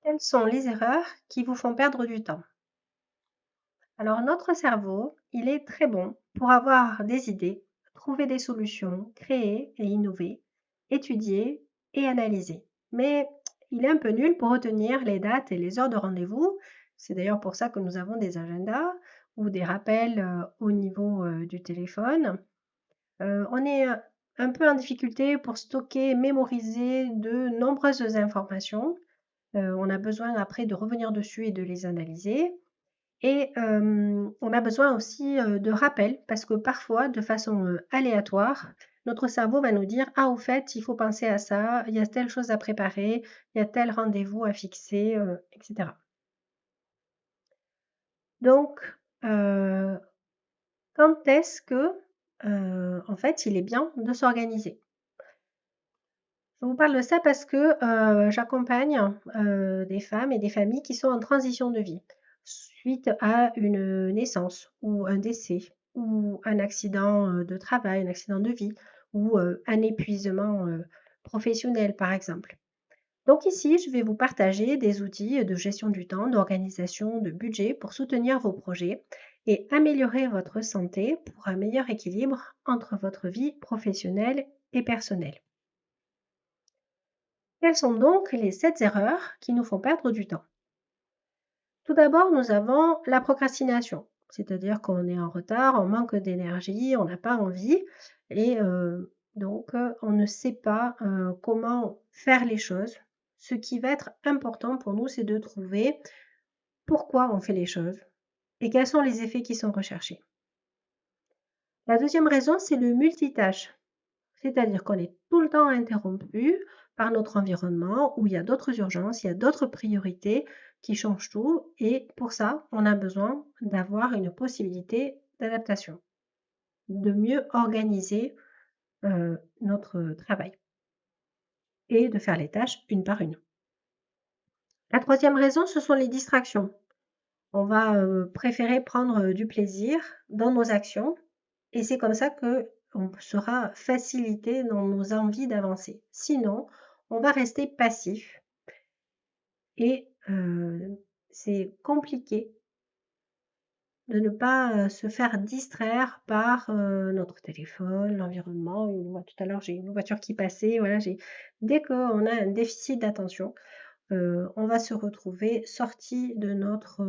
Quelles sont les erreurs qui vous font perdre du temps? Alors notre cerveau, il est très bon pour avoir des idées, trouver des solutions, créer et innover, étudier et analyser. Mais il est un peu nul pour retenir les dates et les heures de rendez-vous. C'est d'ailleurs pour ça que nous avons des agendas ou des rappels au niveau du téléphone. On est un peu en difficulté pour stocker, mémoriser de nombreuses informations. On a besoin après de revenir dessus et de les analyser et on a besoin aussi, de rappels parce que parfois, de façon, aléatoire, notre cerveau va nous dire: «Ah au fait, il faut penser à ça, il y a telle chose à préparer, il y a tel rendez-vous à fixer», et cetera. Donc heu, quand est-ce que, en fait, il est bien de s'organiser? Je vous parle de ça parce que, j'accompagne, des femmes et des familles qui sont en transition de vie, suite à une naissance ou un décès ou un accident, de travail, un accident de vie ou, un épuisement, professionnel, par exemple. Donc ici, je vais vous partager des outils de gestion du temps, d'organisation, de budget pour soutenir vos projets et améliorer votre santé pour un meilleur équilibre entre votre vie professionnelle et personnelle. Quelles sont donc les 7 erreurs qui nous font perdre du temps? Tout d'abord, nous avons la procrastination, c'est-à-dire qu'on est en retard, on manque d'énergie, on n'a pas envie et donc on ne sait pas, comment faire les choses. Ce qui va être important pour nous, c'est de trouver pourquoi on fait les choses et quels sont les effets qui sont recherchés. La deuxième raison, c'est le multitâche. C'est-à-dire qu'on est tout le temps interrompu par notre environnement où il y a d'autres urgences, il y a d'autres priorités qui changent tout et pour ça, on a besoin d'avoir une possibilité d'adaptation, de mieux organiser, notre travail et de faire les tâches une par une. La troisième raison, ce sont les distractions. On va, préférer prendre, du plaisir dans nos actions et c'est comme ça qu'on sera facilité dans nos envies d'avancer. Sinon, on va rester passif et c'est compliqué de ne pas, se faire distraire par, notre téléphone, l'environnement. Tout à l'heure, j'ai une voiture qui passait, voilà, j'ai dès qu'on a un déficit d'attention, on va se retrouver sorti de notre,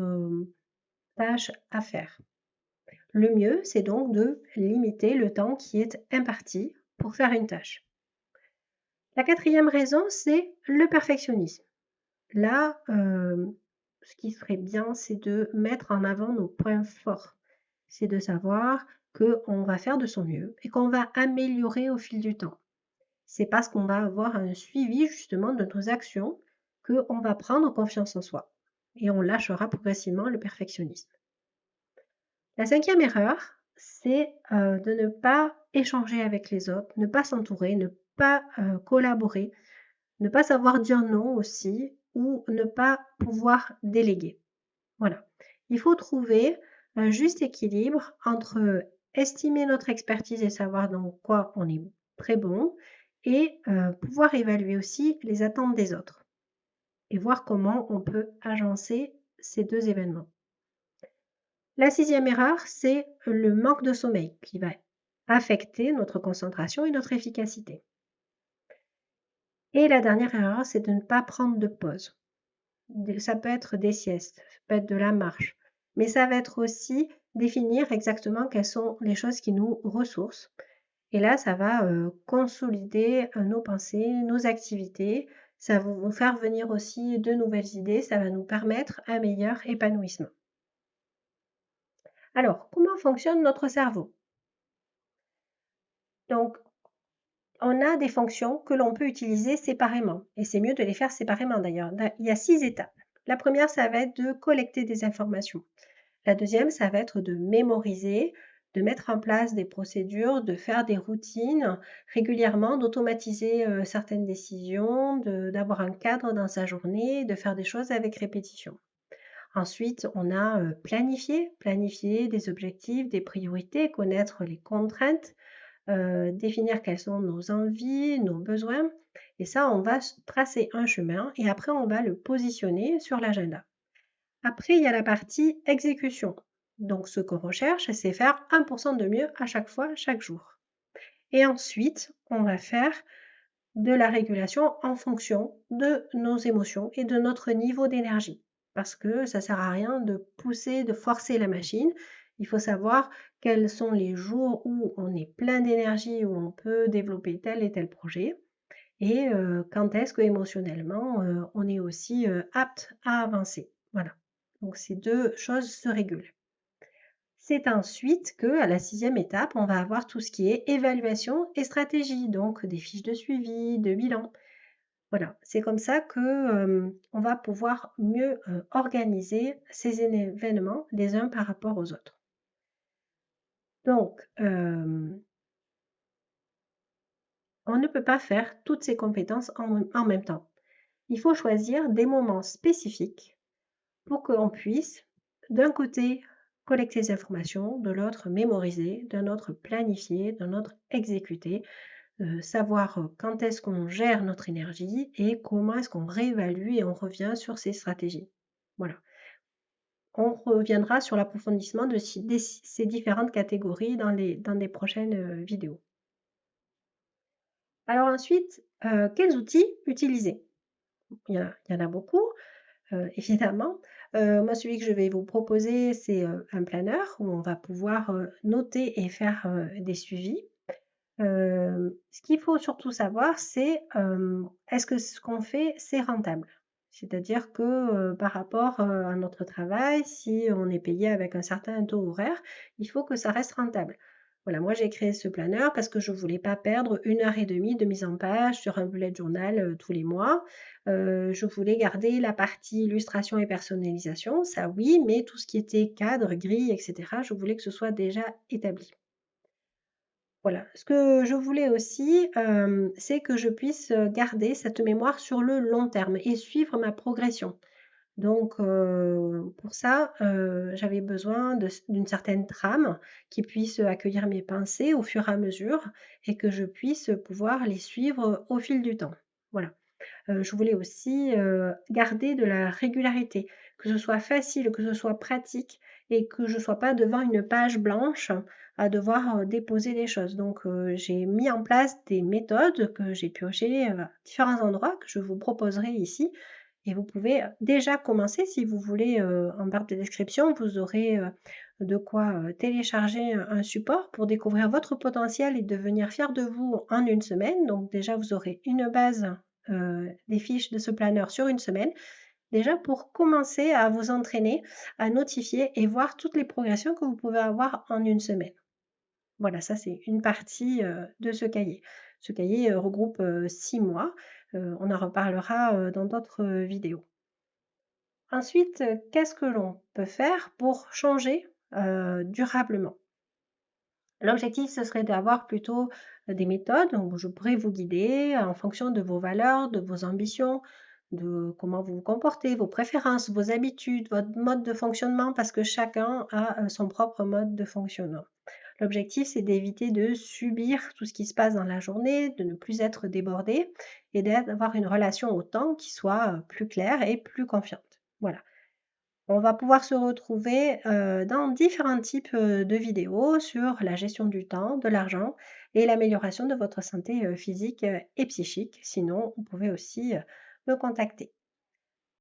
tâche à faire. Le mieux, c'est donc de limiter le temps qui est imparti pour faire une tâche. La quatrième raison, c'est le perfectionnisme. Là, ce qui serait bien, c'est de mettre en avant nos points forts. C'est de savoir qu'on va faire de son mieux et qu'on va améliorer au fil du temps. C'est parce qu'on va avoir un suivi justement de nos actions qu'on va prendre confiance en soi et on lâchera progressivement le perfectionnisme. La cinquième erreur, c'est, de ne pas échanger avec les autres, ne pas s'entourer, ne pas, collaborer, ne pas savoir dire non aussi ou ne pas pouvoir déléguer. Voilà. Il faut trouver un juste équilibre entre estimer notre expertise et savoir dans quoi on est très bon et pouvoir évaluer aussi les attentes des autres et voir comment on peut agencer ces 2 événements. La sixième erreur, c'est le manque de sommeil qui va affecter notre concentration et notre efficacité. Et la dernière erreur, c'est de ne pas prendre de pause. Ça peut être des siestes, ça peut être de la marche, mais ça va être aussi définir exactement quelles sont les choses qui nous ressourcent. Et là, ça va consolider nos pensées, nos activités, ça va vous faire venir aussi de nouvelles idées, ça va nous permettre un meilleur épanouissement. Alors, comment fonctionne notre cerveau? Donc, on a des fonctions que l'on peut utiliser séparément et c'est mieux de les faire séparément d'ailleurs. Il y a 6 étapes. La première, ça va être de collecter des informations. La deuxième, ça va être de mémoriser, de mettre en place des procédures, de faire des routines régulièrement, d'automatiser, certaines décisions, d'avoir un cadre dans sa journée, de faire des choses avec répétition. Ensuite, on a, planifier des objectifs, des priorités, connaître les contraintes, définir quelles sont nos envies, nos besoins Et ça, on va tracer un chemin et après, on va le positionner sur l'agenda. Après, il y a la partie exécution. Donc, ce qu'on recherche, c'est faire 1% de mieux à chaque fois, chaque jour. Et ensuite, on va faire de la régulation en fonction de nos émotions et de notre niveau d'énergie. Parce que ça ne sert à rien de pousser, de forcer la machine. Il faut savoir quels sont les jours où on est plein d'énergie, où on peut développer tel et tel projet. Et quand est-ce que émotionnellement, on est aussi apte à avancer. Voilà. Donc ces deux choses se régulent. C'est ensuite que, à la 6e étape, on va avoir tout ce qui est évaluation et stratégie, donc des fiches de suivi, de bilan. Voilà, c'est comme ça que on va pouvoir mieux organiser ces événements les uns par rapport aux autres. Donc, on ne peut pas faire toutes ces compétences en même temps. Il faut choisir des moments spécifiques pour qu'on puisse, d'un côté, collecter les informations, de l'autre, mémoriser, d'un autre, planifier, d'un autre, exécuter, savoir quand est-ce qu'on gère notre énergie et comment est-ce qu'on réévalue et on revient sur ces stratégies. Voilà. On reviendra sur l'approfondissement de ces différentes catégories dans des prochaines vidéos. Alors ensuite, quels outils utiliser? Il y en a beaucoup. Évidemment. Moi, celui que je vais vous proposer, c'est un planeur où on va pouvoir noter et faire des suivis. Ce qu'il faut surtout savoir, c'est est-ce que ce qu'on fait, c'est rentable? C'est-à-dire que par rapport à notre travail, si on est payé avec un certain taux horaire, il faut que ça reste rentable. Voilà, moi j'ai créé ce planeur parce que je ne voulais pas perdre 1 heure et demie de mise en page sur un bullet journal tous les mois. Je voulais garder la partie illustration et personnalisation, ça oui, mais tout ce qui était cadre, grille, etc., je voulais que ce soit déjà établi. Voilà. Ce que je voulais aussi, c'est que je puisse garder cette mémoire sur le long terme et suivre ma progression. Donc, pour ça, j'avais besoin d'une certaine trame qui puisse accueillir mes pensées au fur et à mesure et que je puisse pouvoir les suivre au fil du temps. Voilà. Je voulais aussi, garder de la régularité, que ce soit facile, que ce soit pratique et que je ne sois pas devant une page blanche à devoir, déposer des choses. Donc, j'ai mis en place des méthodes que j'ai piochées, à différents endroits que je vous proposerai ici et vous pouvez, déjà commencer si vous voulez, en barre de description, vous aurez, de quoi, télécharger un support pour découvrir votre potentiel et devenir fier de vous en une semaine. Donc déjà, vous aurez une base des fiches de ce planeur sur une semaine, déjà pour commencer à vous entraîner, à notifier et voir toutes les progressions que vous pouvez avoir en une semaine. Voilà, ça c'est une partie de ce cahier. Ce cahier regroupe 6 mois. On en reparlera dans d'autres vidéos. Ensuite, qu'est-ce que l'on peut faire pour changer durablement? L'objectif, ce serait d'avoir plutôt des méthodes où je pourrais vous guider en fonction de vos valeurs, de vos ambitions, de comment vous vous comportez, vos préférences, vos habitudes, votre mode de fonctionnement, parce que chacun a son propre mode de fonctionnement. L'objectif, c'est d'éviter de subir tout ce qui se passe dans la journée, de ne plus être débordé et d'avoir une relation au temps qui soit plus claire et plus confiante. Voilà. On va pouvoir se retrouver, dans différents types, de vidéos sur la gestion du temps, de l'argent et l'amélioration de votre santé, physique, et psychique. Sinon, vous pouvez aussi, me contacter.